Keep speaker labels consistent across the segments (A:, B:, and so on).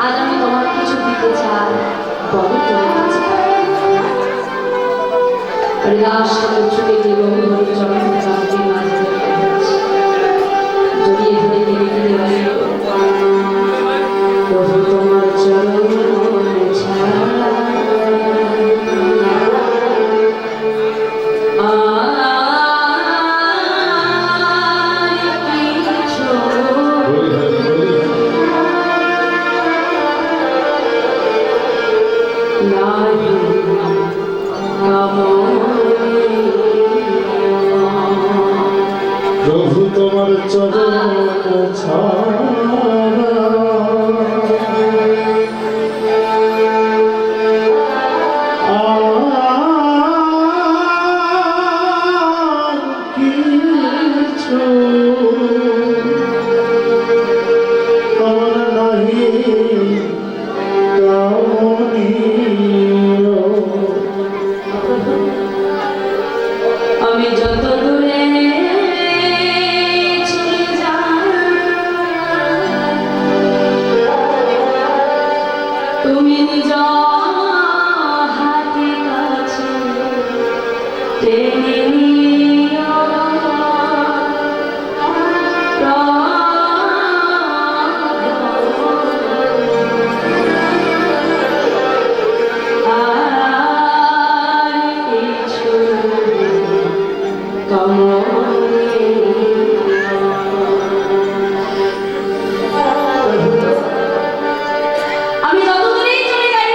A: আজ আমি তোমার কিছু দিতে চাই, বলো তুমি কি চাই? হরিদাস ঠাকুর ছুটে যে বহু চরণ রামজির মাঝে জড়িয়ে ধরে কেঁদে কেঁদে বলে, প্রভু তোমার চরণ ছাড়া
B: প্রভু তোমার চরণ ছাড়া আর কিছু আমার নাহি কামনীয়।
A: আমি যত দূরে চলে যাই, তুমি নিজ হাতে কাছে টেনে নিও। আর কিছু আমি যত দূরেই চলে যাই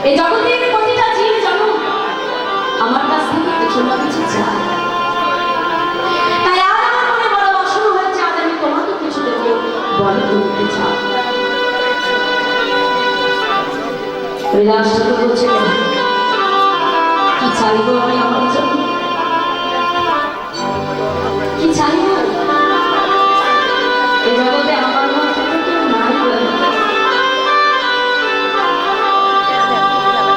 C: এই জগতের প্রতিটা জীব জানো আমার কাছ থেকে কিছু না কিছু চায়। তাই আর আমার মনে বড় বাসনা হয়েছে, আজ আমি তোমাকে কিছু দেবো, বলো তুমি কি চাও। হরিদাস ঠাকুর বলছে, কি চাইবো আমি আমার জন্য, কি চাইবো? এই জগতে আমার মতো কেউ নাই বলে।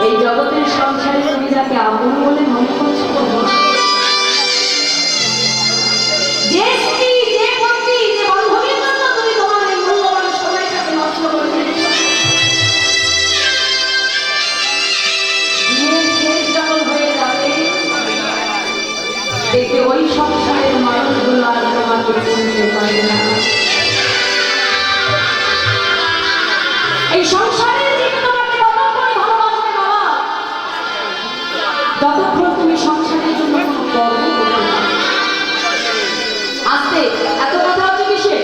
C: এই জগতের সংসারে তুমি যাকে আপন বলে মনে করছো, যে স্ত্রী, যে পত্নী, যে বান্ধবীর জন্য তুমি তোমার এই মূল্যবান সময়টাকে নষ্ট করে দিয়েছো, দিনের শেষ যখন হয়ে যাবে দেখবে ওই সংসারের মানুষগুলো আর তোমাকে চিনতে পারবে না। এই সংসারের জীব তোমাকে ততক্ষণ ভালোবাসবে বাবা, যতক্ষণ তুমি সংসারের জন্য কোনো কর্ম করবে না। আস্তে এত কথা হচ্ছে কিসে?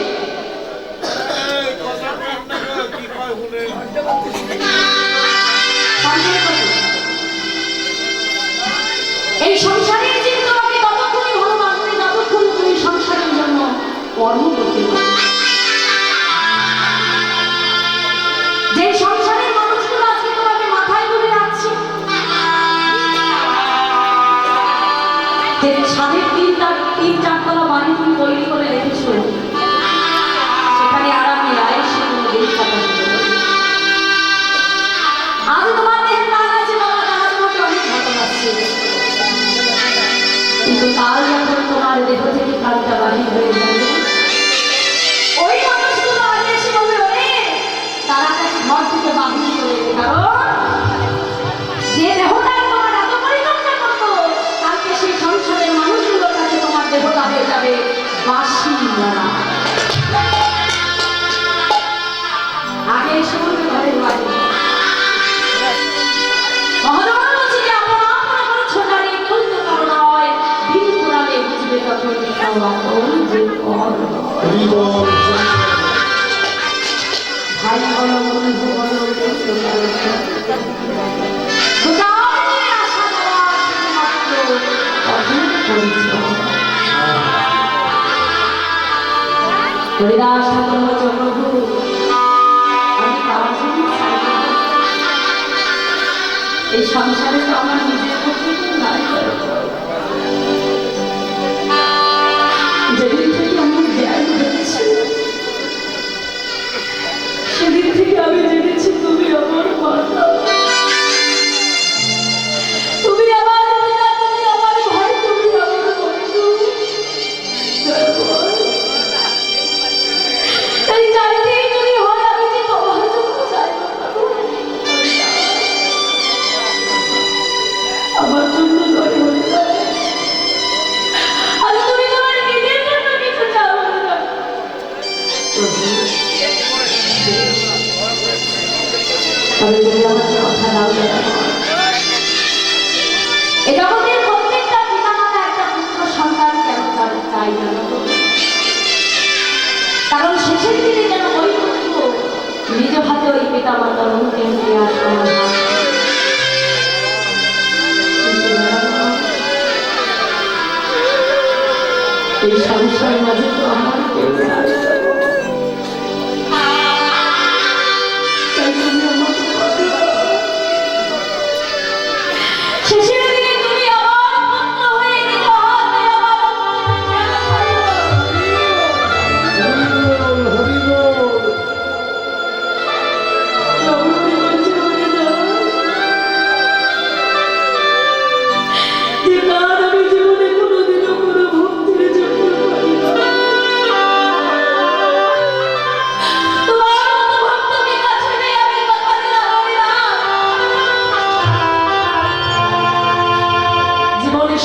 C: এই সংসারের জীব তোমাকে ততক্ষণই ভালোবাসবে যতক্ষণ তুমি সংসারের জন্য কর্ম করতে পারবে। যে সংসারের মানুষগুলো আজকে তোমাকে মাথায় তুলে রাখছে, যে ছাদের তিন চারতলা বাড়ি তুমি তৈরি করে রেখেছো, সেখানে আরামে আয়েসে তুমি দিন কাটাতে পারবে। আজ তোমার দেহের কাজ আছে বাবা, তারা তোমাকে অনেক ভালো লাগছে, কিন্তু কাল যখন তোমার দেহ থেকে কালটা বাহির হয়ে যাবে, ওই মানুষগুলো আগে এসে বলবে, ওরে তাড়াতাড়ি ঘর থেকে বাহির করে দেবে। কারণ যে দেহটা তোমার এত পরিচর্যা করতো, কালকে সেই সংসারের মানুষগুলোর কাছে তোমার দেহটা হয়ে যাবে বাসি মরা। আগে এসে বলবে ঘরের বাড়ি মহোদয় বলছি যে আপনার আপনার ছোটা নিয়ে বলতে পারো না হয়, দিন পুরালে বুঝবে তখন যে ভাই বলো বন্ধু বলো আশা দেওয়া শুধুমাত্র অদ্ভুত পরিচয়। হরিদাস ঠাকুর বলছে, প্রভু আমি কার জন্য চাই না, এই সংসারে তো আমার নিজের পক্ষে নাই। যেদিন থেকে আমার জ্ঞান হয়েছে, সেদিন থেকে আমি জেনেছি তুমি আমার মাতা, তুমি আমার পিতা, তুমি আমার ভাই, তুমি আমার বন্ধু। তাই চাইতেই যদি হয় আমি যে তোমার জন্য চাইব না, আমার জন্য নয় হলে আর তুমি তোমার নিজের জন্য কিছু চাও না। তবে যদি আমাকে কথা দাও, এই জগতের প্রত্যেকটা পিতা মাতা একটা পুত্র সন্তান কেন চাই জানো? কারণ শেষের দিনে যেন ওই পুত্র নিজ হাতে ওই পিতা মাতার মুখে নিয়ে আসবে। এই সংসার মাঝে তো আমার কেউ নাই। শেষের দিনে তুমি আমার পুত্র হয়ে নিজ হাতে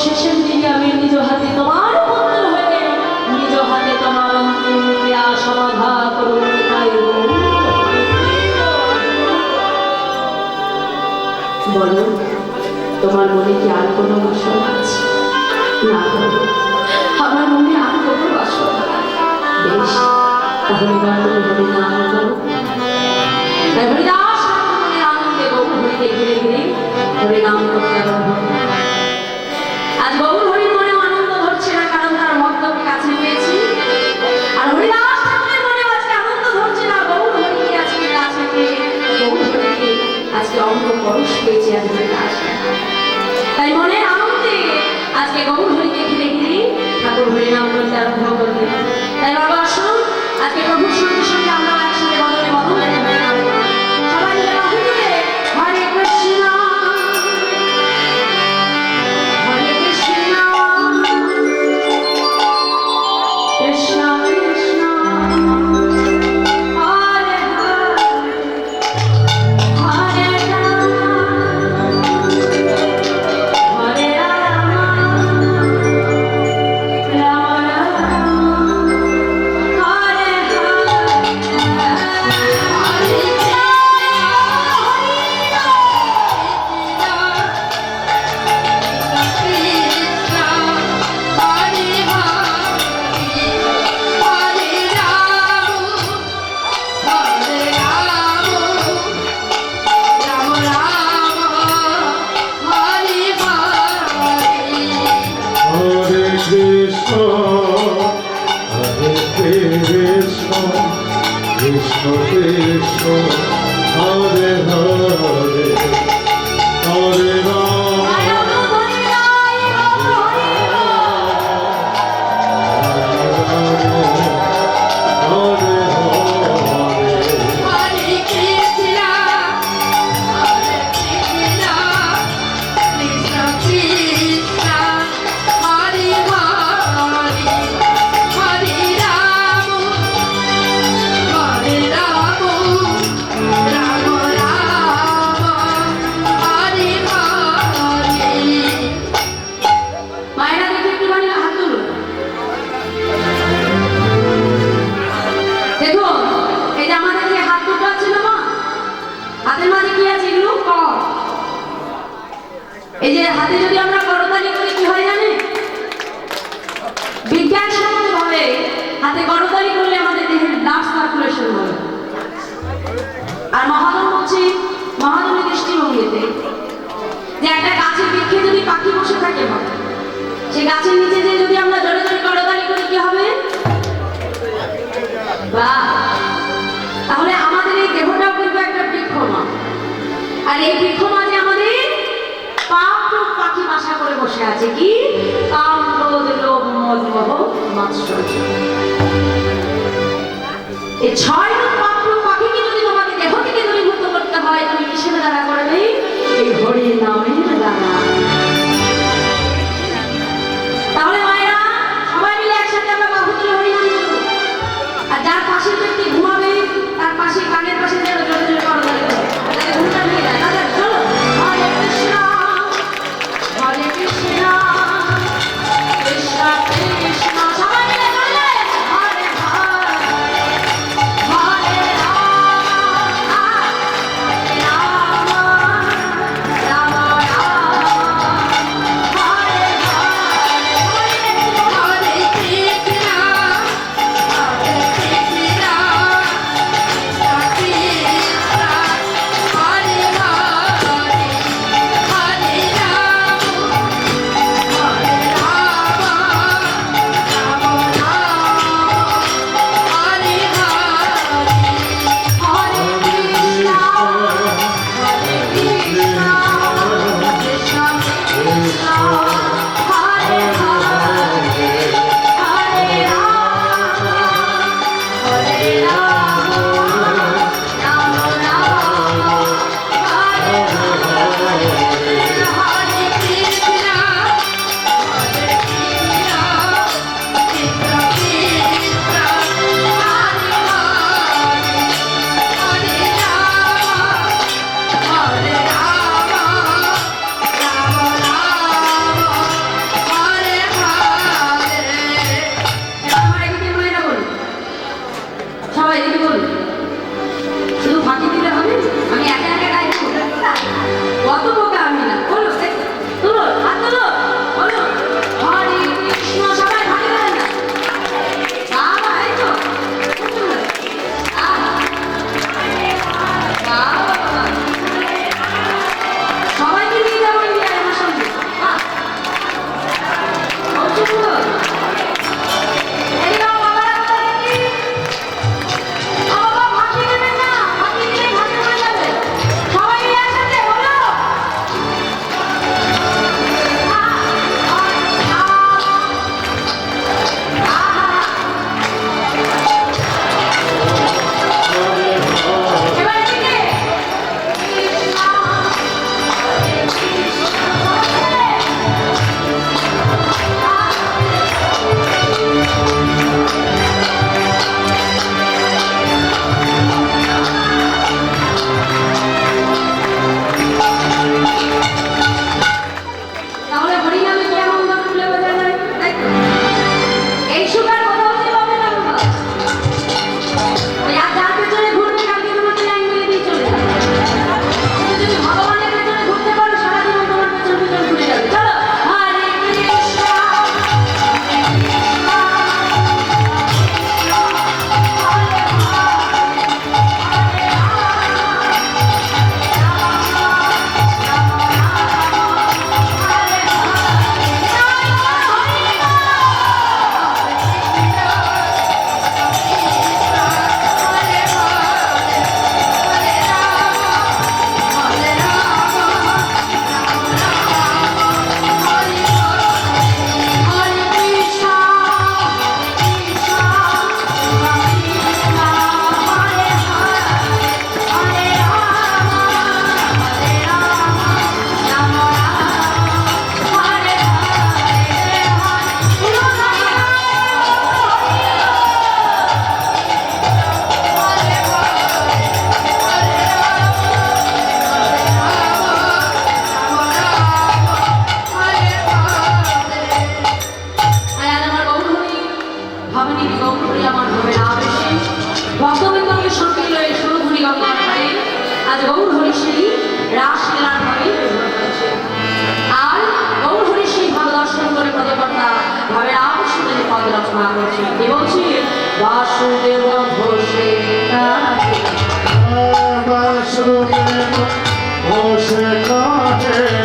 C: শেষের দিনে আমি নিজ হাতে তোমার পুত্র হয়ে নিজ হাতে তোমার অন্তিম ক্রিয়া সমাধা করুন। বলো তোমার মনে কি আর কোনো বাসনা আছে? না, আমার মনে আর কোনো বাসনা। বেশ, তাহলে এবার তুমি হরিনাম করো। হরিদাস আনন্দে বহু মায়েদেরকে ঘিরে ঘিরে হরিনাম করতে আরম্ভ করল। আজ গৌর হরির মনে আনন্দ ধরছে না, কারণ তার ভক্তকে কাছে পেয়েছি। আর হরিদাস ঠাকুরের মনে আজকে আনন্দ ধরছে না, গৌর হরিকে আজকে কাছে পেয়ে গৌর হরিকে আজকে অঙ্গ পরশ পেয়েছে আজকে কাছে। তাই মনে আনন্দে আজকে গৌর হরিকে ঘিরে ঘিরে ঠাকুর হরিনাম করতে আরম্ভ করবে। তাই বাবা আসুন আজকে প্রভুর সঙ্গে সঙ্গে আমরা একসাথে বদলে বদলে হরিনাম করব। সবাই মিলে বাহু তুলে হরে কৃষ্ণ হরে কৃষ্ণ কৃষ্ণ কৃষ্ণ হরে হরে হরে রাম হরে রাম রাম রাম হরে
B: হরে কৃষ্ণ হরে কৃষ্ণ কৃষ্ণ কৃষ্ণ হরে হরে হরে রাম হরে হরে
C: মায়েরা দেখে একটুখানি হাত তুলুন। দেখুন এই যে আমাদের যে হাত দুটো আছে না মা, হাতের মাঝে কি আছে এগুলো কর। এই যে হাতে যদি আমরা করতালি করি কি হয় জানেন? বিজ্ঞানসম্মত ভাবে হাতে করতালি করলে আমাদের দেহের ব্লাড সার্কুলেশন হয়। আর মহাজন হচ্ছে মহাজনের দৃষ্টিভঙ্গিতে যে একটা গাছের বৃক্ষে যদি পাখি বসে থাকে হবে, সেই গাছের নিচে যে যদি আমরা জোরে জোরে করতালি করি কি হবে? বাহ! তাহলে আমাদের এই দেহটাও কিন্তু একটা বৃক্ষ মা। আর এই বৃক্ষ মাঝে আমাদের পাপ-রূপ পাখি বাসা করে বসে আছে। কি? কাম, ক্রোধ, লোভ, মদ, মোহ, মাৎসর্য। এই 6 রূপ পাপ-রূপ পাখিকে যদি তোমাকে দেহ থেকে দূরীভূত করতে হয়, তুমি কিসের দ্বারা করবে? এই হরি নামের দ্বারা। তাহলে মায়েরা সবাই মিলে একসাথে আমরা বাহু তুলে হরিনাম করব। আর যার পাশে ব্যক্তি ঘুমাবে তার পাশে কানের পাশে যেন জোরে জোরে করতালি করে তাকে ঘুমটা ভেঙে যায়। দাদা চলো হরে কৃষ্ণ হরে কৃষ্ণ কৃষ্ণ কৃষ্ণ সবাই মিলে বললে হরে হরে হরে রাম রাম রাম হরে হরে কৃষ্ণ হরে কৃষ্ণ কৃষ্ণ কৃষ্ণ হরে হরে হরে রাম হরে রাম রাম রাম হরে হরে হরে কৃষ্ণ হরে কৃষ্ণ কৃষ্ণ কৃষ্ণ হরে হরে হরে রাম হরে রাম রাম রাম হরে হরে। আমার এদিকে মায়েরা বলুন, সবাই এদিকে বলুন। শুধু ফাঁকি দিলে হবে? আমি একা একা গাইবো? কত বোকা আমি না। বলো তুলো হাত তুলো বলো হরে কৃষ্ণ সবাই ভালো দেন না বাবা এই তো খুব সুন্দর। বাবা সেই রাসলীলার ভাবেই ব্যবহার করেছে। আর গৌরহরি সেই ভাব দর্শন করে পদকর্তা ভাবে রামকৃষ্ণের পদ রচনা করছে। কি বলছি? বাসুদেব ঘোষে
B: বাসুদেব ঘোষে কাহে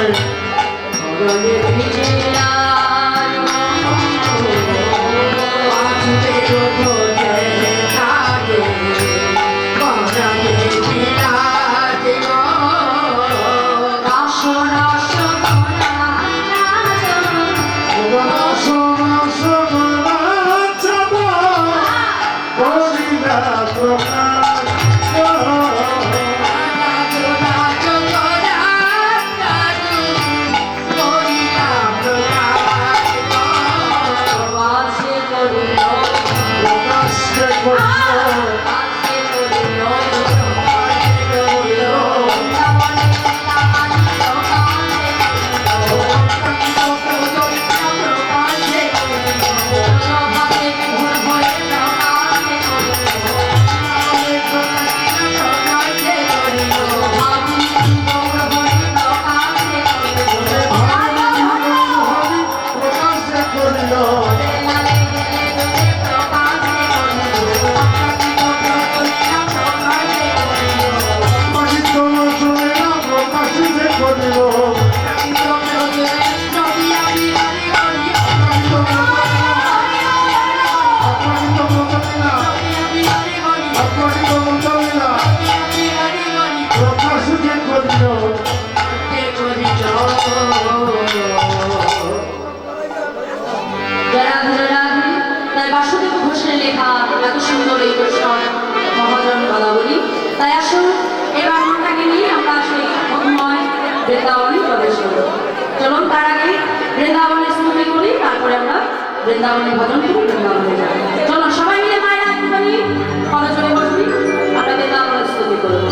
C: তাই বাসুদেব ঘোষের লেখা এত সুন্দর এই বৈষ্ণব মহাজন পদাবলী। তাই আসুন এবার মনটাকে নিয়ে আমরা সেই মধুময় বৃন্দাবনে প্রবেশ করি। চলুন তার আগে বৃন্দাবনের স্তুতি করি, তারপরে আমরা বৃন্দাবনের ভজন করি, বৃন্দাবনে যাই। চলুন সবাই মিলে মায়ের আত্মবাণী পদচলে বসবি, আমরা বৃন্দাবনের স্তুতি করবো।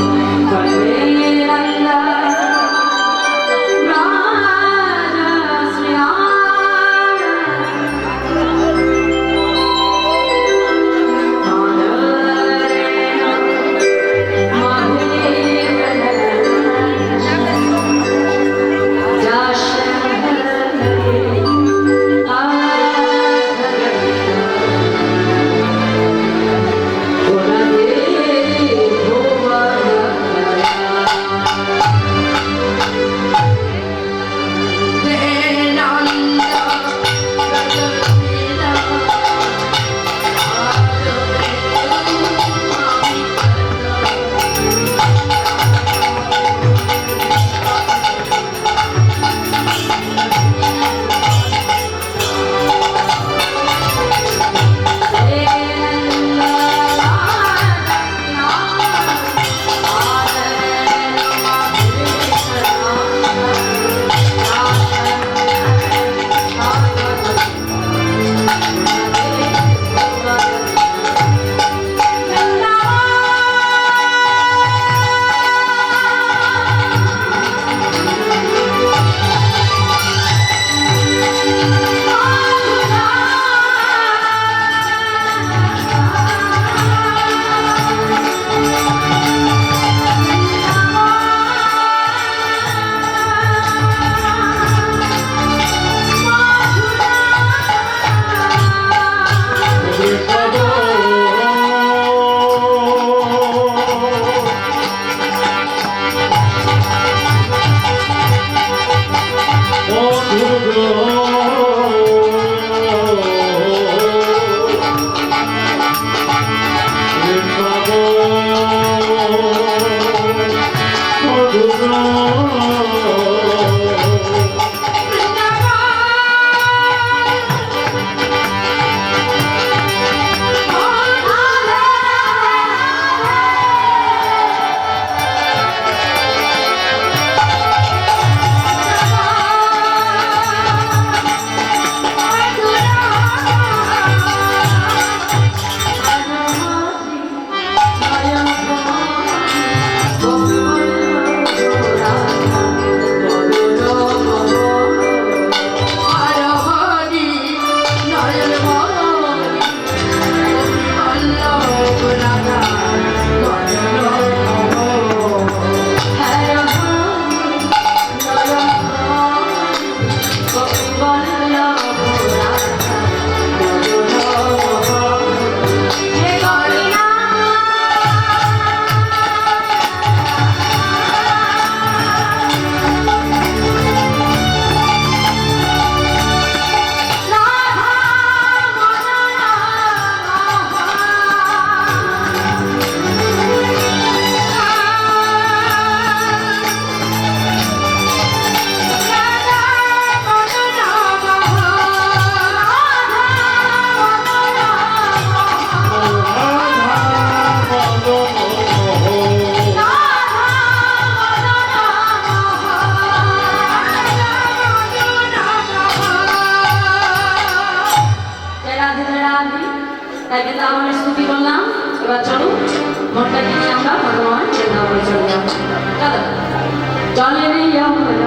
C: চলে রে আমার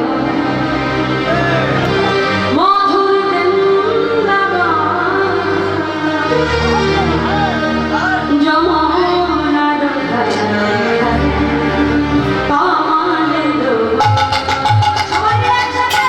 C: মধুর বৃন্দাবন যমুনার ধারে কামালের দোয়ার। সবাই একসাথে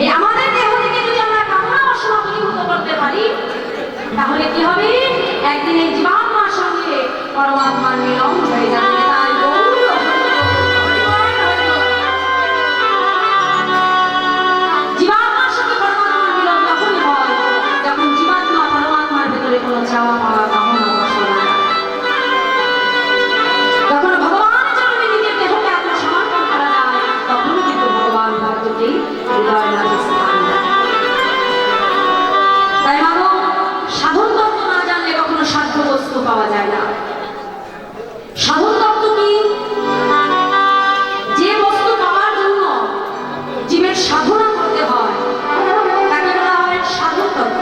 C: এই আমাদের দেহ থেকে যদি আমরা কামনা বাসনা পরিভূত করতে পারি, তাহলে কি হবে? একদিন এই জীবাত্মার সঙ্গে পরমাত্মার মিলন হয়ে যাবে। তাই জীবাত্মার সঙ্গে পরমাত্মার মিলন তখনই হয় যখন জীবাত্মা পরমাত্মার ভেতরে কোনো চাওয়া পাওয়া কামনা বাসনা, যখন ভগবানের জন্য নিজের দেহকে আত্মসমর্পণ করা যায়, তখনই কিন্তু ভগবান ভক্তকে হৃদয়ের মাঝে স্থান দেয়। তাই মানব সাধন তত্ত্ব না জানলে কখনো সাধ্য বস্তু পাওয়া যায় না। সাধন তত্ত্ব কি? যে বস্তু পাওয়ার জন্য জীবের সাধনা করতে হয় তাকে বলা হয় সাধন তত্ত্ব।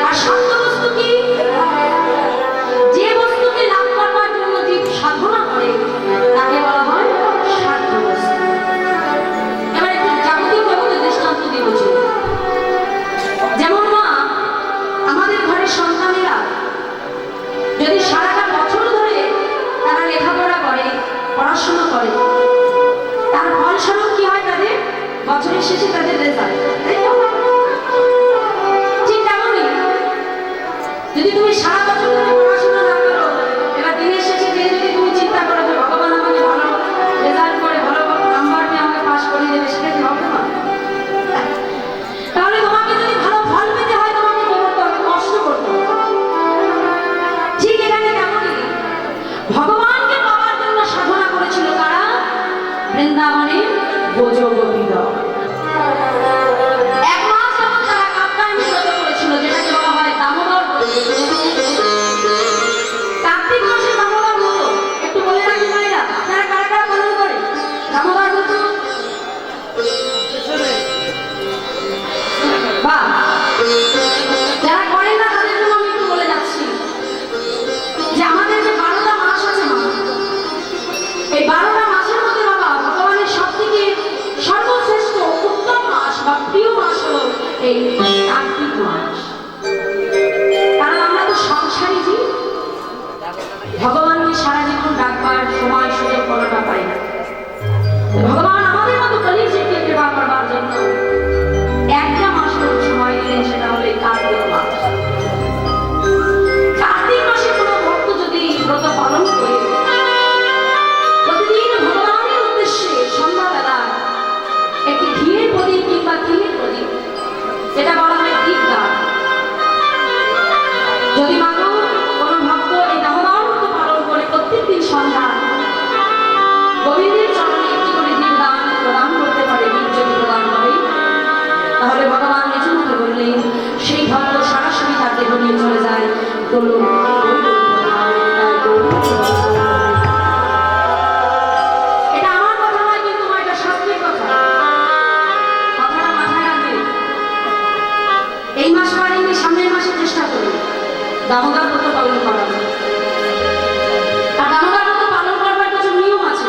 C: আর সাধ্য বস্তু কি? যে বস্তুকে লাভ করবার জন্য জীব সাধনা করে তাকে বলা হয় সাধ্য বস্তু। এবার একটু জাগতিক জগতের দৃষ্টান্ত দিয়ে বুঝি। যেমন মা আমাদের ঘরের সন্তানেরা যদি সারাটা বছর ধরে তারা লেখাপড়া করে, পড়াশোনা করে, তার ফলস্বরূপ কি হয়? তাদের বছরের শেষে তাদের রেজাল্ট, তাই তো? ঠিক তেমনই যদি তুমি সারা বছর ধরে পড়াশোনা না করো, এবার দিনের শেষে দিয়ে যদি তুমি চিন্তা করো যে ভগবান আমাকে ভালো রেজাল্ট করে ভালো নাম্বার দিয়ে আমাকে পাস করিয়ে দেবে, সেটা কি হবে না? তাহলে তোমাকে যদি ভালো ফল পেতে হয় তোমাকে কি করতে হবে? কষ্ট করতে হবে। ঠিক এখানে তেমনই ভগবানকে পাওয়ার জন্য সাধনা করেছিল কারা? বৃন্দাবনে ব্রজ গোপীগণ। এক মাস যাবত তারা কাত্যায়নী ব্রত করেছিল, যেটাকে বলা হয় দামোদর ব্রত। কার্তিক মাসে দামোদর ব্রত একটু বলে রাখি মায়েরা, আপনারা কারা কারা পালন করে দামোদর ব্রত? বাহ! যারা করেন না তাদের জন্য আমি একটু বলে যাচ্ছি যে আমাদের যে 12টা মাস আছে মা, এই 12টা মাসের মধ্যে বাবা ভগবানের সবথেকে সর্বশ্রেষ্ঠ উত্তম মাস বা প্রিয় মাস হলো এই কার্তিক মাস। কারণ আমরা তো সংসারী জীব, ভগবানকে সারা জীবন ডাকবার সময় সুযোগ কোনোটা পাই না। ভগবান আমাদের মতো কলিযুগকে কৃপা করবার জন্য একটা মাস সময় দিলেন, সেটা হলো এই কার্তিক মাস। কার্তিক মাসে কোনো ভক্ত যদি ব্রত পালন করে প্রতিদিন ভগবানের উদ্দেশ্যে সন্ধ্যাবেলা একটি ঘিয়ের প্রদীপ কিংবা তিলের প্রদীপ, যেটা বলা হয় দীপদান, যদি মানো কোনো ভক্ত এই দামোদর ব্রত পালন করে প্রত্যেকদিন সন্ধ্যা গোবিন্দের চরণে একটি করে দীপদান প্রদান করতে পারে, দীপ যদি প্রদান করে, তাহলে ভগবান নিজ মুখে বললেন সেই ভক্ত সরাসরি তার দেহ নিয়ে চলে যায় এটা আমার কথা নয়, কিন্তু এটা শাস্ত্রের কথা। কথাটা মাথায় রাখবে। এই মাস পারেননি, সামনের মাসে চেষ্টা করুন দামোদর ব্রত পালন করার। আর দামোদর ব্রত পালন করবার কিছু নিয়ম আছে।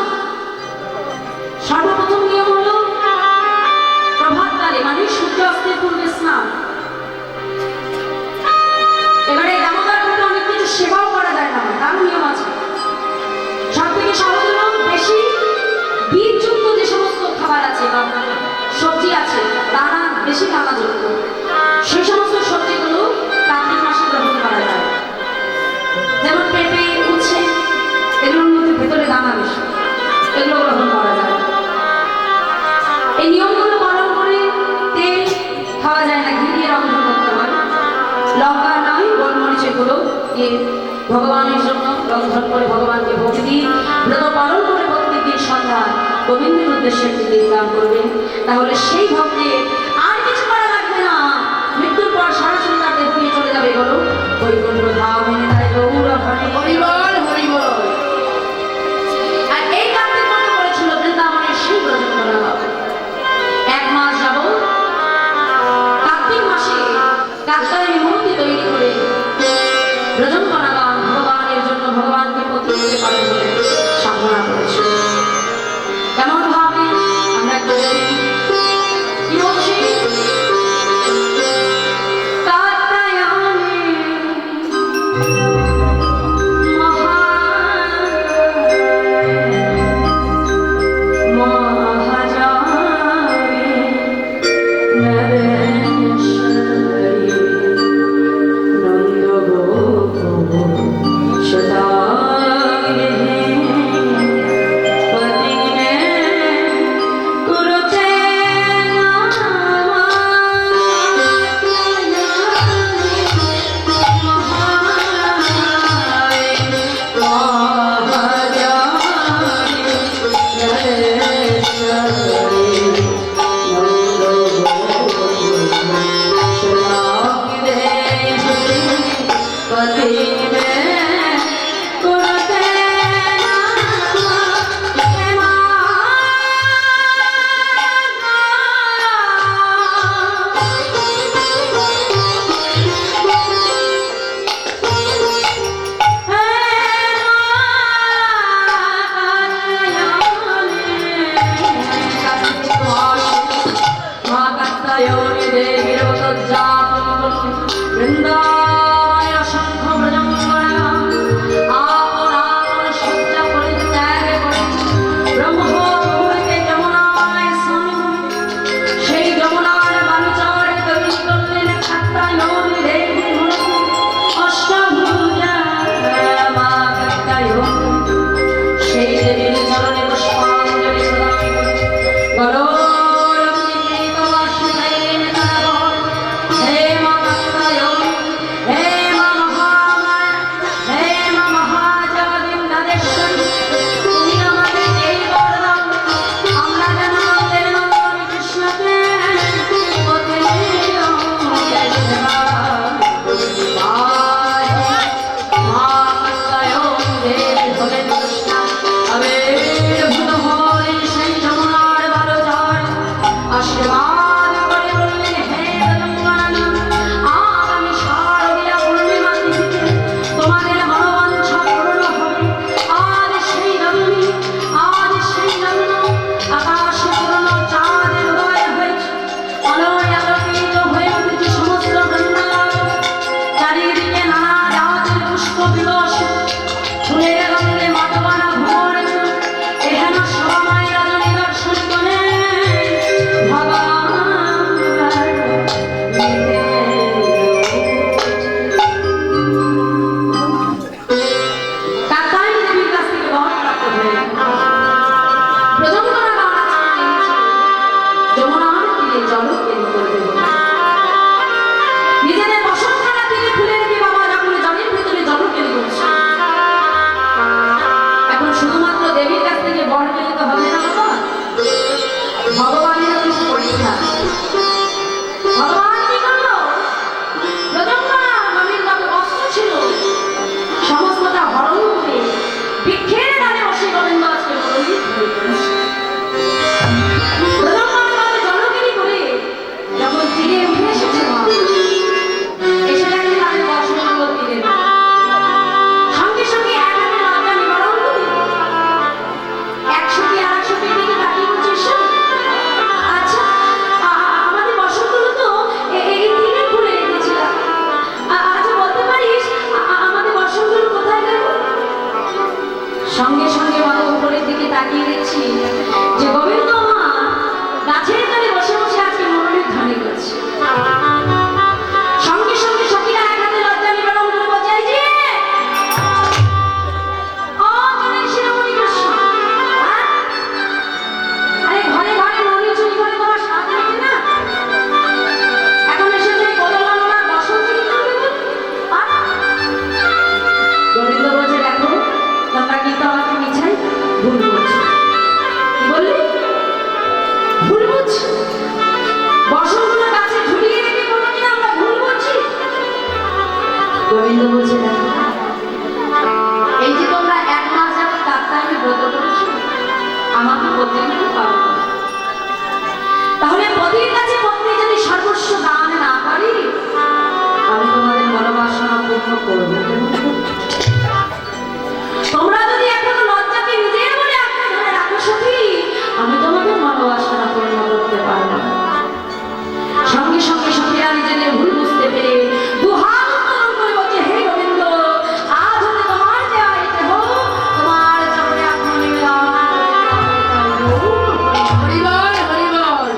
C: সর্বপ্রথম নিয়ম হলো প্রভাতকালে, মানে সূর্য অস্তের পূর্বে স্নান। এবারে দামোদর ব্রতে অনেক কিছু সেবাও করা যায় না, তার নিয়ম আছে। সব থেকে সহজ হলো বেশি বীজযুক্ত যে সমস্ত খাবার আছে বা সবজি আছে, দানা বেশি দানাযুক্ত, সেই সমস্ত সবজিগুলো কার্তিক মাসে গ্রহণ করা যায়। যেমন পেঁপে, উচ্ছে, এগুলোর মধ্যে ভেতরে দানা বেশি, এগুলো গ্রহণ করা যায়। এই নিয়মগুলো পালন করে তেল খাওয়া যায় না, ঘি দিয়ে রন্ধন করতে হয়। লঙ্কা নয়, গোলমরিচের গুঁড়ো দিয়ে ভগবানের জন্য রন্ধন করে ভগবানকে ভোগ দিয়ে ব্রত পালন করে প্রত্যেকদিন সন্ধ্যা গোবিন্দের উদ্দেশ্যে একটি দীপদান করবেন। তাহলে সেই ভক্তের আর কিছু করা লাগবে না, মৃত্যুর পর সরাসরি তার দেহ নিয়ে চলে যাবে বলো বৈকুণ্ঠ ধামে তাই গৌর ঘরে হরিবল হরিবল। আর এই কার্তিক ব্রত করেছিল বৃন্দাবনের সেই ব্রজকন্যা বাবা। এক মাস যাব কার্তিক মাসে কাত্যায়নী মূর্তি তৈরি করে ব্রজকন্যাগণ ভগবানের জন্য ভগবানকে প্রতিদিন পালন করে সাধনা করেছিল। কেমন ভাবে আমরা কি বলছি? ভুল বুঝছি? বসনগুলো গাছে ঝুলিয়ে রেখে কোনোদিন আমরা ভুল বুঝছি? গোবিন্দ বলছে, দেখো এই যে তোমরা 1 মাস যাবত কাত্তায়নে ব্রত করেছো, আমাকে প্রতিদিন পাবো। তাহলে পতির কাছে পত্নী যদি সর্বস্ব দান না করি, আমি তোমাদের মনোবাসনা পূর্ণ করবো। তোমরা যদি এখনো লজ্জাকে নিজের বলে আঁকড়ে ধরে রাখো সখী, আমি তোমাদের মনোবাসনা পূর্ণ করতে পারবো না। সঙ্গে সঙ্গে সখীরা নিজেদের ভুল বুঝতে পেরে দুহাত উত্তোলন করে বলছে, হে গোবিন্দ, আজ হতে তোমার দেওয়া এই দেহ তোমার চরণে আত্মনিবেদন। হরিবল হরিবল।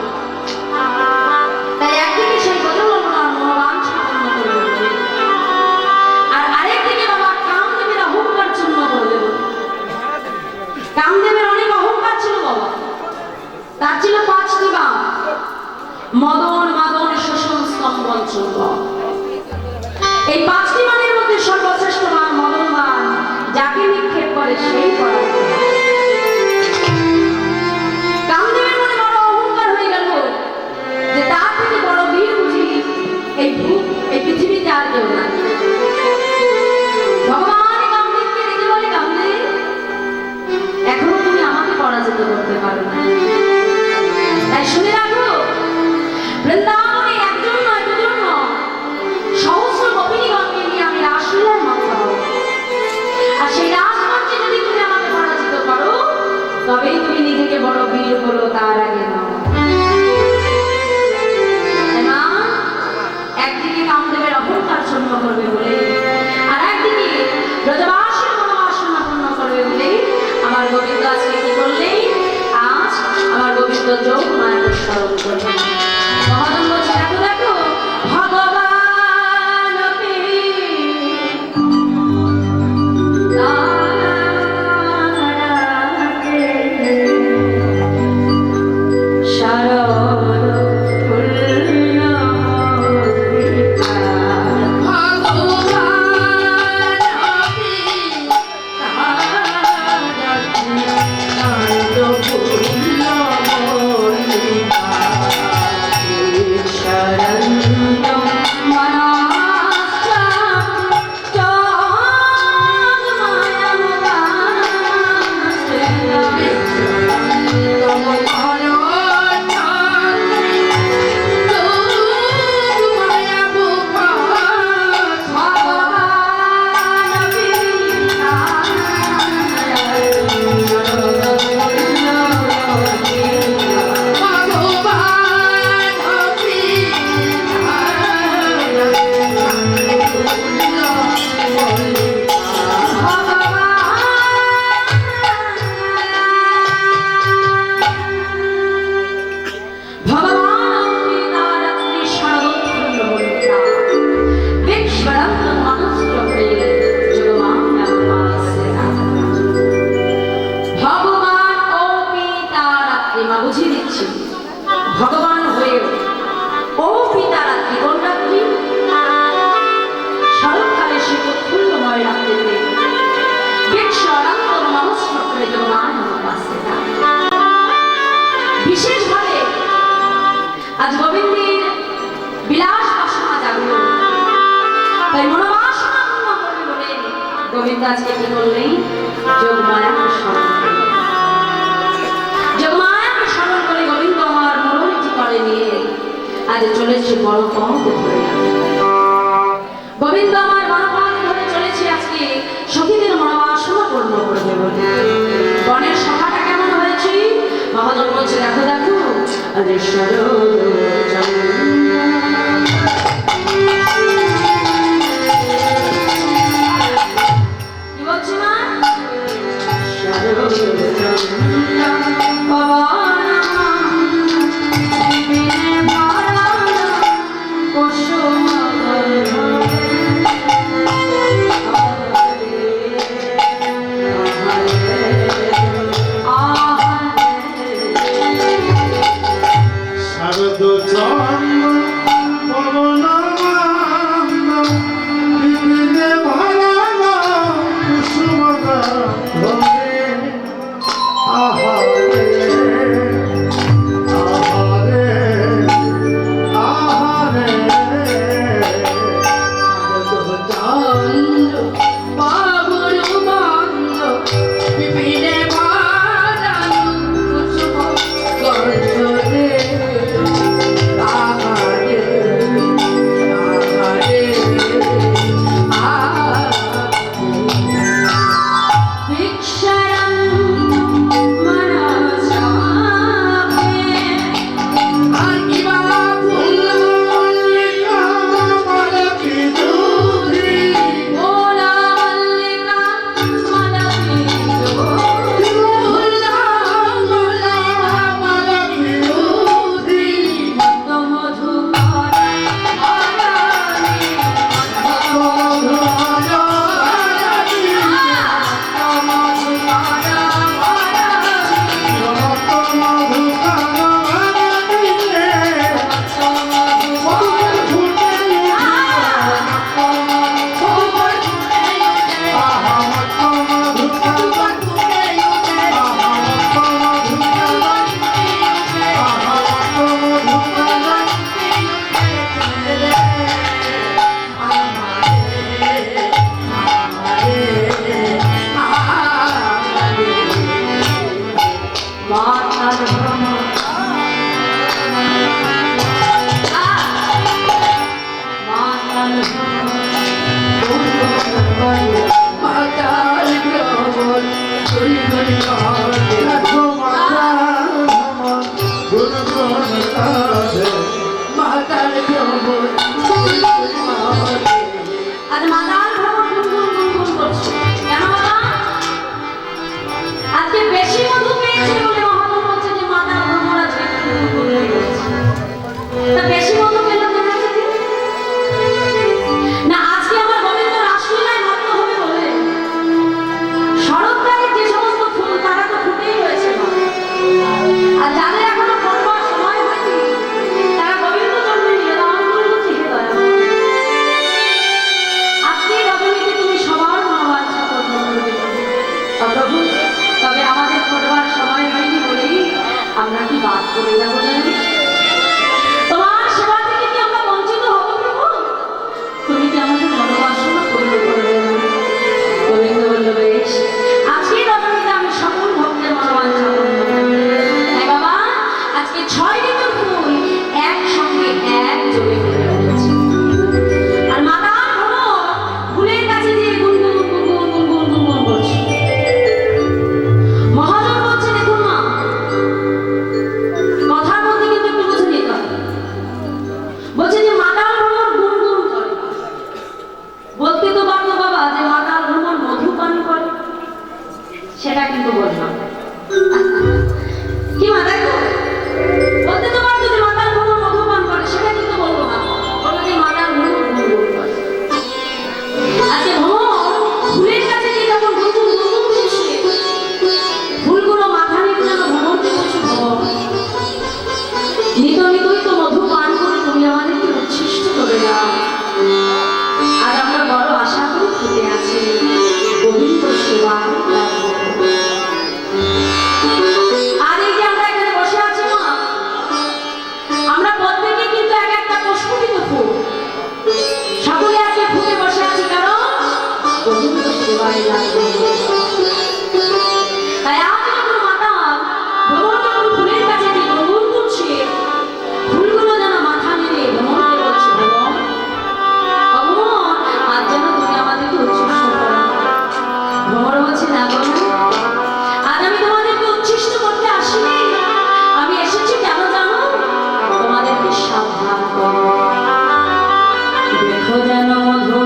C: তাই একদিকে সেই গজবর্ণনার মনোবাঞ্ছা পূর্ণ করবে বলে, আর আরেকদিকে বাবা কামদেবের অহংকার চূর্ণ করবে বলে। কামদেবের অনেক অহংকার ছিল বাবা, তার ছিল 5টি বাম: মদন, মাদন, শোষণ, স্তম্ভন, চুম্বন। এই 5টি বাণের মধ্যে সর্বশ্রেষ্ঠ বাণ মদন বাণ, যাকে নিক্ষেপ করে সেই পরাজিত হয়। কামদেবের মনে বড় অহংকার হয়ে গেল যে তার থেকে বড় বীর বুঝি এই পৃথিবীতে আর কেউ নাই। ভগবান কামদেবকে ডেকে বলে, কামদেব, এখনো তুমি আমাকে পরাজিত করতে পারো না। তাই শুনে রাখো, বৃন্দাবনে একজন নয়, দুজন নয়, সহস্র গোপিনীগণকে নিয়ে আমি রাসলীলায় মগ্ন হব। আর সেই রাসমঞ্চে যদি তুমি আমাকে পরাজিত করো, তবেই তুমি নিজেকে বড় বীর বলো, তার আগে নয়। না, একদিকে কামদেবের অহংকার চূর্ণ করবে বলে, আর একদিকে ব্রজবাসীর মনোবাসনা পূর্ণ করবে বলে আমার গোবিন্দ আজকে কি করলেন? আজ আমার গোবিন্দ যোগ মায়াকে স্মরণ করলেন। মহাজন বলছে, দেখো দেখো ভগবান ভগবান হয়েও ও পিতারা জীবন রাত্রি শরৎকালে সে উৎফুল্লময় রাত্রিতে বিশেষভাবে আজ গোবিন্দের বিলাস বাসনা জাগল, তাই মনোবাসনা পূর্ণ করবে বলে গোবিন্দ আজকে কি করলেন? যোগমায়াকে স্মরণ করলেন। যোগমায়াকে স্মরণ করে গোবিন্দ আমার মনোনীতি করে নিয়ে আজ চলেছে বড় পথ ধরে। গোবিন্দ আমার বড় পথ ধরে চলেছে আজকে সখীদের মনোবাসনা পূর্ণ করবে বলে। বনের সভাটা কেমন হয়েছে? মহাজন বলছে, দেখো দেখো আরে কি বলছি মা? করে যাবো জানি। তোমার সেবা থেকে কি আমরা বঞ্চিত হবো প্রভু? তুমি কি আমাদের মনোবাসনা পূর্ণ করবে না? গোবিন্দ বলল, বেশ, আজকে রজনীতে আমি সকল ভক্তের মনোবাঞ্ছা পূর্ণ করব। তাই বাবা, আজকে 6 ঋতুর ফুল একসঙ্গে এক যোগে ফুটে উঠেছে। আর মাতা ফুলের কাছে দিয়ে গুনগুন গুনগুন গুনগুন গুনগুন করছে। মহাজন বলছে, দেখুন মা, কথার মধ্যে কিন্তু একটু বুঝে নিতে হবে। বলছে যে মাতাল ভ্রমণ গুনগুন করে। বলতে তো পারতো বাবা যে মাতাল ভ্রমণ মধু পান করে, সেটা কিন্তু বললাম কি মা, দেখো, বলতে তো পারতো যে মাতাল ভ্রমণ মধু পান করে, সেটা কিন্তু বলবো না, বলো যে মাতাল ভ্রমণ গুনগুন করে। আজকে ভ্রমণ ফুলের কাছে গিয়ে যখন গুনগুন গুনগুন করছে, ফুলগুলো মাথা নিয়ে যেন ভ্রমণকে বলছে, ভ্রমণ নিত নিতই তো মধু পান করে তুমি আমাদেরকে উচ্ছিষ্ট করে দাও। আজ আমরা বড় আশা করে ফুটে আছি গোবিন্দ সেবায় লাগবো। আর এই যে আমরা এখানে বসে আছি মা, আমরা প্রত্যেকে কিন্তু এক একটা পুষ্পিত ফুল, সকলে আজকে ফুটে বসে আছি কারণ গোবিন্দ সেবায় লাগবো। তাই আজ যখন মাতা ভ্রমণ যখন ফুলের কাছে যে গুনগুন করছে, ফুলগুলো যেন মাথা নেড়ে ভ্রমণকে বলছে, ভ্রমণ ভ্রমণ আজ যেন তুমি আমাদেরকে উচ্ছিষ্ট করো। ভ্রমণ বলছে, না বলো, আজ আমি তোমাদেরকে উচ্ছিষ্ট করতে আসিনি, আমি এসেছি কেন জানো, তোমাদেরকে সাবধান করো। দেখো যেন মধু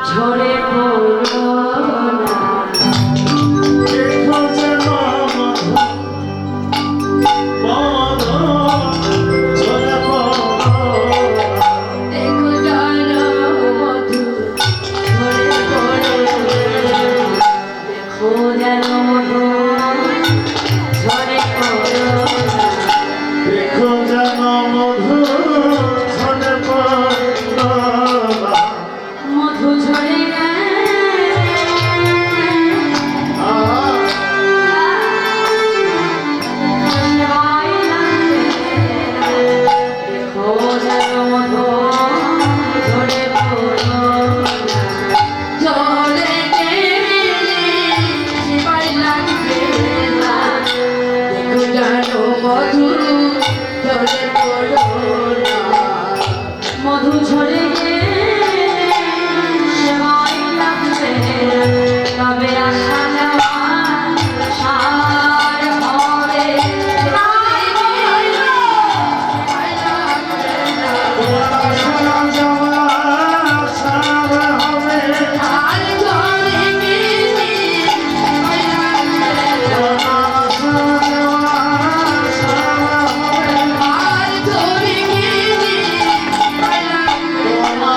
C: ঝরে পড়ো না।
B: দেখো যেন মধু মধু ঝরে পড়ো না।
C: দেখো যেন মধু ঝরে পড়ো না। দেখো যেন মধু ঝরে পড়ো না।
B: দেখো যেন মধু ঝরে পড়ো না।
C: মধু ঝরে গেছে। সেবায় লাগবে। দেখো যেন মধু ঝরে পড়ো না। ঝরে গেলে সেবায় লাগবে না। দেখো যেন মধু ঝরে পড়ো না। মধু ঝরে গেলে সেবায় লাগবে না। তবে আসা যাওয়ার সার হবে।
B: আসা যাওয়া সার হবে।
C: আর ঝরে গেলে সেবায় লাগবে না।
B: আসা যাওয়া সার হবে।
C: আর ঝরে গেলে সেবায় লাগবে না।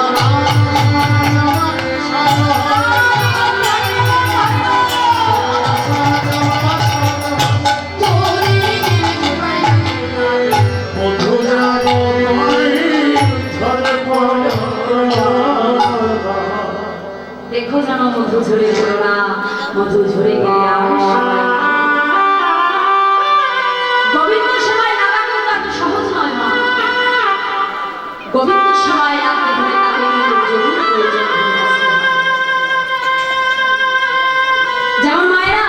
B: মধু যেন ঝরে পড়ো না।
C: দেখো যেন মধু ঝরে পড়ো না। মধু ঝরে গেলে আর সেবায় গোবিন্দ সেবায় লাগা কিন্তু এত সহজ নয় মা। গোবিন্দ সেবায় লাগতে হলে তাকে কিন্তু যোগীর প্রয়োজন হয়ে আসতে হয়। যেমন মায়েরা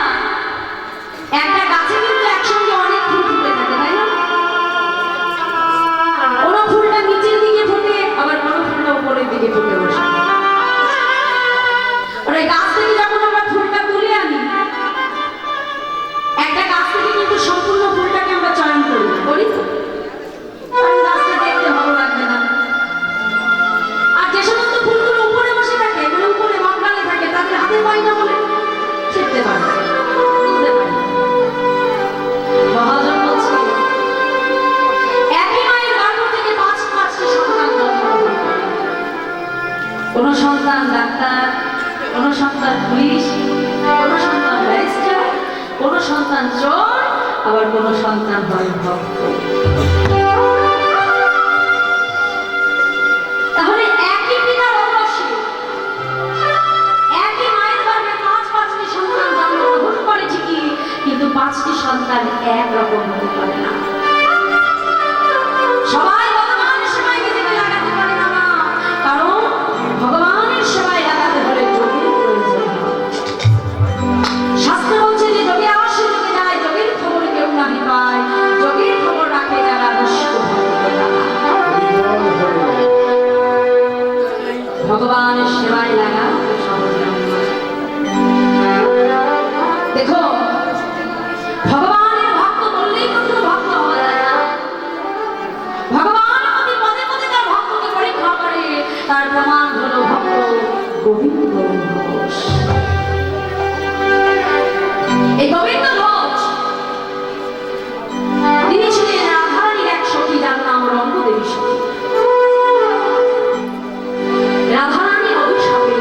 C: একটা গাছে কিন্তু একসঙ্গে অনেক ফুল ফুটে থাকে, তাই না? কোনো ফুলটা নিচের দিকে ফোটে, আবার কোনো ফুলটা উপরের দিকে ফুটে বসে। আর এই গাছ থেকে যখন আমরা ফুলটা তুলে আনি, একটা গাছ থেকে কিন্তু সম্পূর্ণ ফুলটাকে আমরা চয়ন করি, করি তো? কারণ গাছটা দেখতে ভালো লাগবে না। আর যে সমস্ত ফুলগুলো উপরে বসে থাকে, মানে উপরে মগডালে থাকে, তাদের হাতে পায় না বলে ছিঁড়তে পারে না, তুলতে পারে না। মহাজন বলছে, একই মায়ের গর্ভ থেকে 5টি সন্তান জন্মগ্রহণ করে। কোন সন্তান ডাক্তার, কোন সন্তান পুলিশ, কোন সন্তান ব্যারিস্টার, কোন সন্তান চোর, আবার কোন সন্তান হয় ভক্ত। তাহলে একই পিতার ঔরসে একই মায়ের গর্ভে 5টি সন্তান জন্মগ্রহণ করে ঠিকই, কিন্তু 5টি সন্তান একরকম হতে পারে না। সবাই ভগবানের সেবায় নিজেকে লাগাতে পারে না, কারণ ভগবানের সেবায় লাগাতে হলে যোগের প্রয়োজন। শাস্ত্র বলছে যে যোগে আসে যোগে যায়, যোগের খবর কেউ নাহি পায়, যোগের খবর রাখে যারা দুষ্ট ভগবানের সেবায় লাগা সহজ নয়। দেখো, ভগবানের ভক্ত বললেই কিন্তু ভক্ত হওয়া যায় না। ভগবান প্রতি পদে পদে তার ভক্তকে পরীক্ষা করে, তার প্রমাণ হলো ভক্ত গোবিন্দ ঘোষ। এই গোবিন্দ ঘোষ তিনি ছিলেন রাধারানীর এক সখী, যার নাম রঙ্গদেবী সখী। রাধারানীর অভিশাপে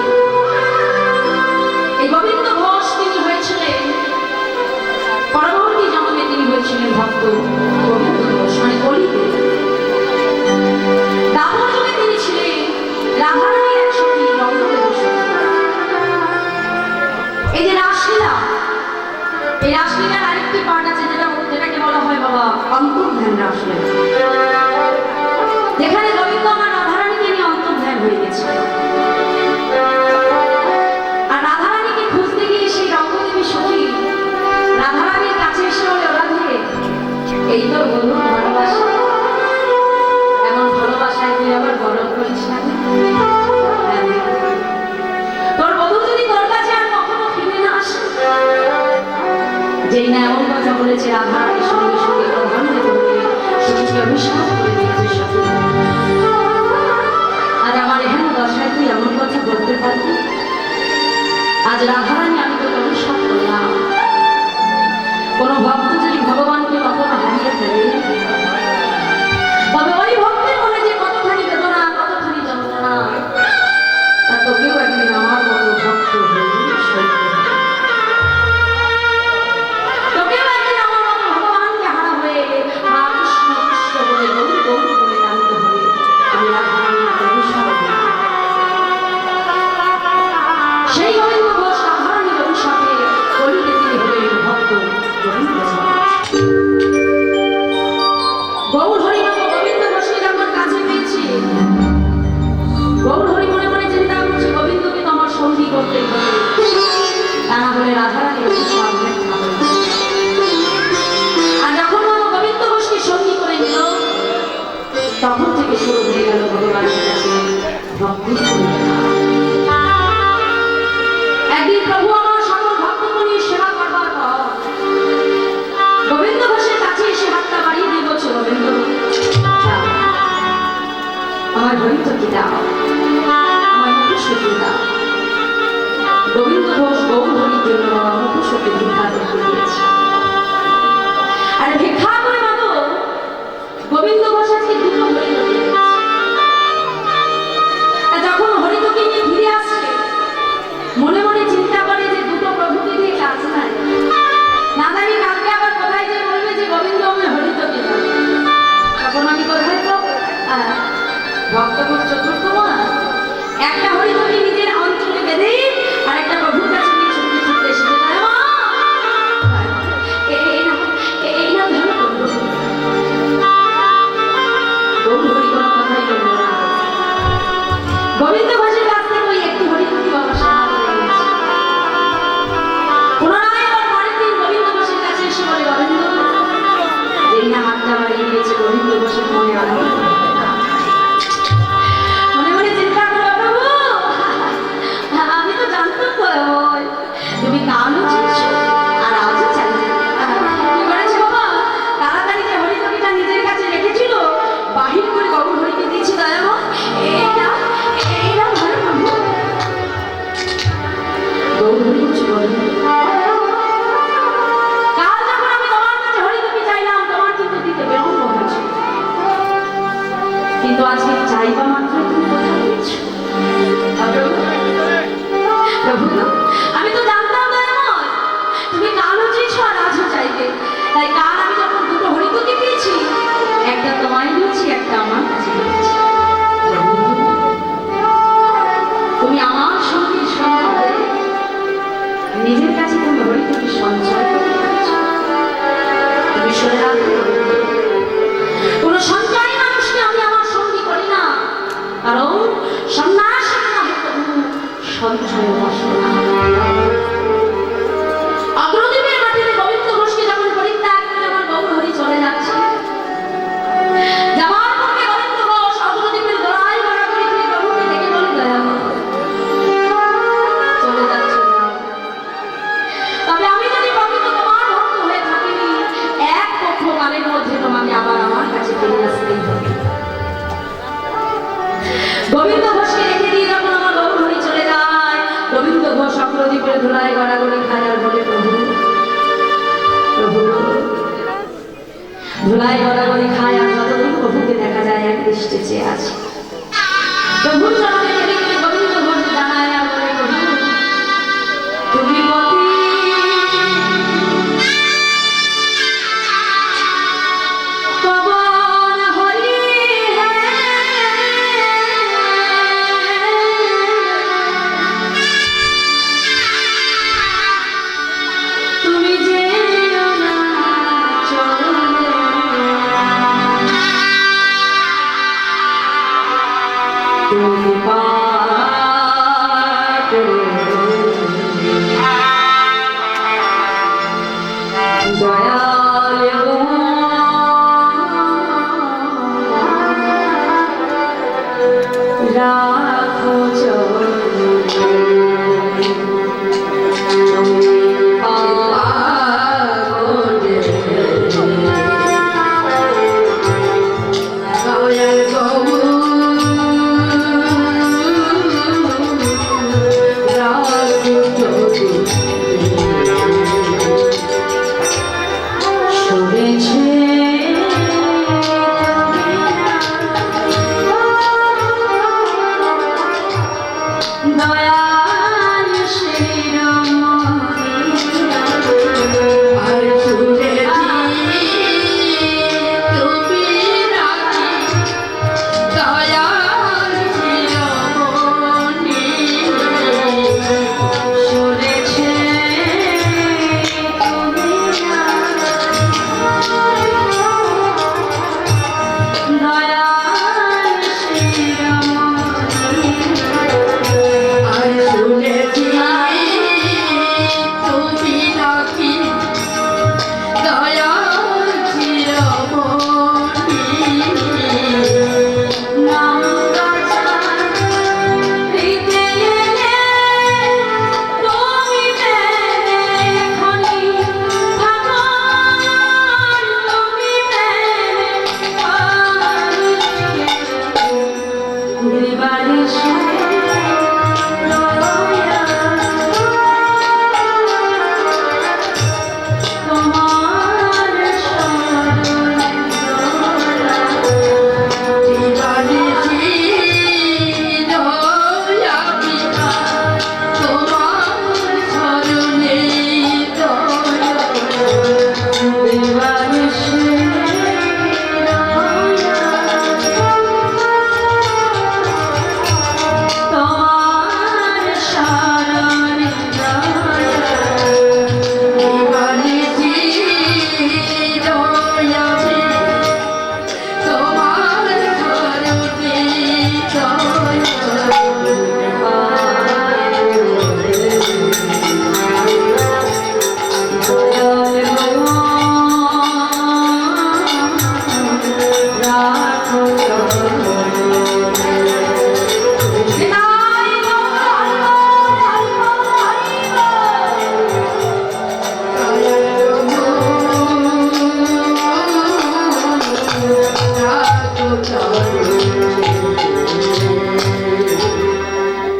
C: এই গোবিন্দ ঘোষ তিনি হয়েছিলেন, পরবর্তী জন্মে তিনি হয়েছিলেন ভক্ত গোবিন্দ ঘোষ, মানে কলিতে। দাপর যুগে তিনি ছিলেন রাধারানীর এক সখী রঙ্গদেবী সখী। এই যে রাসলীলা, এই রাসলীলার আরেকটি পার্ট আছে যেটাকে বলা হয় বাবা অন্তর্ধান রাসলীলা, যেখানে গোবিন্দ আমার রাধারানীকে নিয়ে অন্তর্ধান হয়ে গেছে। আর রাধারানীকে খুঁজতে গিয়ে সেই রঙ্গদেবী সখী রাধারানীর কাছে এসে বলে, রাধে এই তো বন্ধু ভালোবাসা, এমন ভালোবাসায় তুই আবার গরম করিস না। তোর বধূ যদি তোর কাছে আর কখনো ফিরে না আসে। যেই না এমন কথা বলেছে, রাধারানীর সঙ্গে সঙ্গে প্রধান সখীকে অভিশাপ করে দিয়েছে সখী। আজ আমার এখানে দশায় তুই এমন কথা বলতে পারবি? আজ রাধারানী আমি তোকে অভিশাপ করলাম। কোন ভক্ত যদি ভগবানকে কখনো হারিয়ে ফেলে, তবে ওই ভক্তের মনে যে কতখানি বেদনা, কতখানি যন্ত্রণা, তা তোকেও একদিন আমার মতো ভক্ত হয়ে সইতে হবে। তোকেও একদিন আমার মতো ভগবানকে হারা হয়ে মা কৃষ্ণ কৃষ্ণ বলে গৌর গৌর বলে জানতে হবে। আমি রাধারানীর অভিশাপ দিলাম। সেই গোবিন্দ ঘোষ রাধারানীর অভিশাপে কলিতে তিনি হলেন ভক্ত গোবিন্দ ঘোষ। গৌর হরি নাম গোবিন্দ ঘোষকে যখন কাছে পেয়েছি, গৌর হরি মনে মনে চিন্তা করছে গোবিন্দকে তো আমার সঙ্গী করতে হবে, তা না হলে রাধারানীর অভিশাপ মিথ্যা হবে। আর যখন গোবিন্দ ঘোষকে সঙ্গী করে নিল, তখন থেকে শুরু হয়ে গেল ভগবানের কাছে ভক্তি। একদিন প্রভু আমার সকল ভক্তগণী সেবা করবার পর গোবিন্দ ঘোষের কাছে এসে হাতটা বাড়িয়ে দিয়ে বলছে, গোবিন্দ আমার হরিতকি দাও, আমার মুখুশকে দাও। গোবিন্দ ঘোষ গৌর হরির জন্য মুখুশকে ভিক্ষা করতে দিয়েছে। আর ভিক্ষা করে মাত্র গোবিন্দ ঘোষ আজকে দুটো হরিতকি দিয়েছে। যখন হরিতকি নিয়ে ফিরে আসছে, মনে মনে চিন্তা করে যে দুটো প্রভুকে দিয়ে কাজ নাই, না জানি কালকে আবার কোথায় যে বলবে যে গোবিন্দ আমায় হরিতকি দাও, তখন আমি কোথায় তো ভক্তপুর চতুর্থ মা একটা হরিতকি নিজের অঞ্চলে বেঁধে আর একটা প্রভুর কাছে নিয়ে ছুটতে ছুটতে এসে এই না ধরো গৌর হরি কোনো কথাই বলবো না। গোবিন্দ ঘোষের কাছ থেকে ওই একটি হরিতকি বাবা সাহায্য হয়ে গেছে। পুনরায় আবার পরের দিন গোবিন্দ ঘোষের কাছে এসে বলে, গোবিন্দ যেই না হাতটা বাড়িয়ে দিয়েছে, গোবিন্দ ঘোষের মনে আনন্দ। মনে মনে চিন্তা করো, প্রভু আমি তো জানতাম তুমি কালও চিনছো আর আজও চাইছো। কি করেছে বাবা, তাড়াতাড়ি যে হরিতকিটা নিজের কাছে রেখেছিল বাহির করে গৌর হরিকে দিয়েছি। দয়ামা এই না ভালো প্রভু। গৌর হরি বলছে, কাল যখন আমি তোমার কাছে হরিতকি চাইলাম, তোমার কিন্তু দিতে বিলম্ব হয়েছে। ধুলায় গড়াগড়ি খায় আর বলে প্রভু প্রভু ধুলায় গড়াগড়ি খায় আর যতদিন প্রভুকে দেখা যায় এক দৃষ্টে চেয়ে আছে প্রভুর চরণে কেঁদে কেঁদে গোবিন্দ ঘোষ জানায় আর বলে প্রভু তুমি মতি পবন হরি তুমি যে তুমি রাখো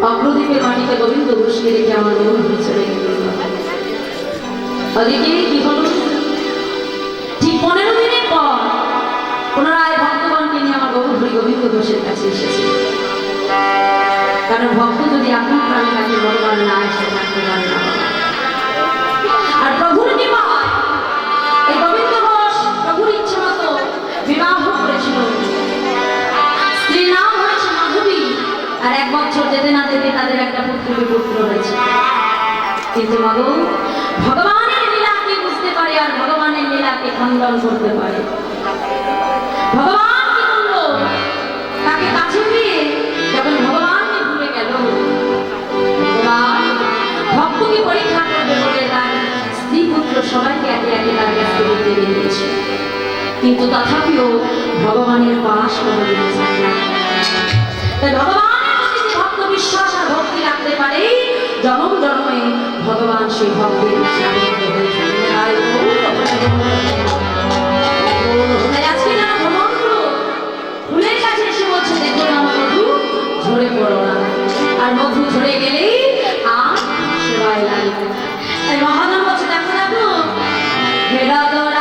C: অগ্রদ্বীপের মাটিতে গোবিন্দ ঘোষকে রেখে আমার বন্ধু চলে গেল। ওদিকে কি হলো, ঠিক 15 দিনের পর পুনরায় ভক্তগণকে নিয়ে আমার বন্ধু গোবিন্দ ঘোষের কাছে এসেছে। কারণ ভক্ত যদি আপন প্রাণে কাছে ভগবান না আসে থাকতে পারে না। আর প্রভুর কৃপায় এই গোবিন্দ ঘোষ প্রভুর ইচ্ছে মতো বিবাহ করেছিল। স্ত্রীর নাম হয়েছে মাধবী। আর 1 বছর যেতে না যেতে তাদের একটা পুত্র হয়েছে। কিন্তু ভগবানের লীলাকে বুঝতে পারে আর ভগবানের লীলাকে খণ্ডন করতে পারে। ভগবান কি করলো, তাকে কাছে পেয়ে যখন ভগবানকে ভুলে গেল, ভগবান ভক্তকে পরীক্ষা করবে বলে তার স্ত্রী পুত্র সবাইকে একে একে তার কাছে দিয়ে দিয়েছে। কিন্তু তথাপিও ভগবানের পাশ কোনোদিন যায় না। তাই ভগবানের প্রতি যে ভক্ত বিশ্বাস আর ভক্তি রাখতে পারে, জনম জন্মে ভগবান সেই ভক্তের জাগ্রত হয়ে থাকে। তাই আজকে যারা ভ্রমণ করো, ফুলের কাছে এসে বলছে দেখো না মধু ঝরে পড়ো না, আর মধু ঝরে গেলেই আর সেবায় লাগে। বেদরা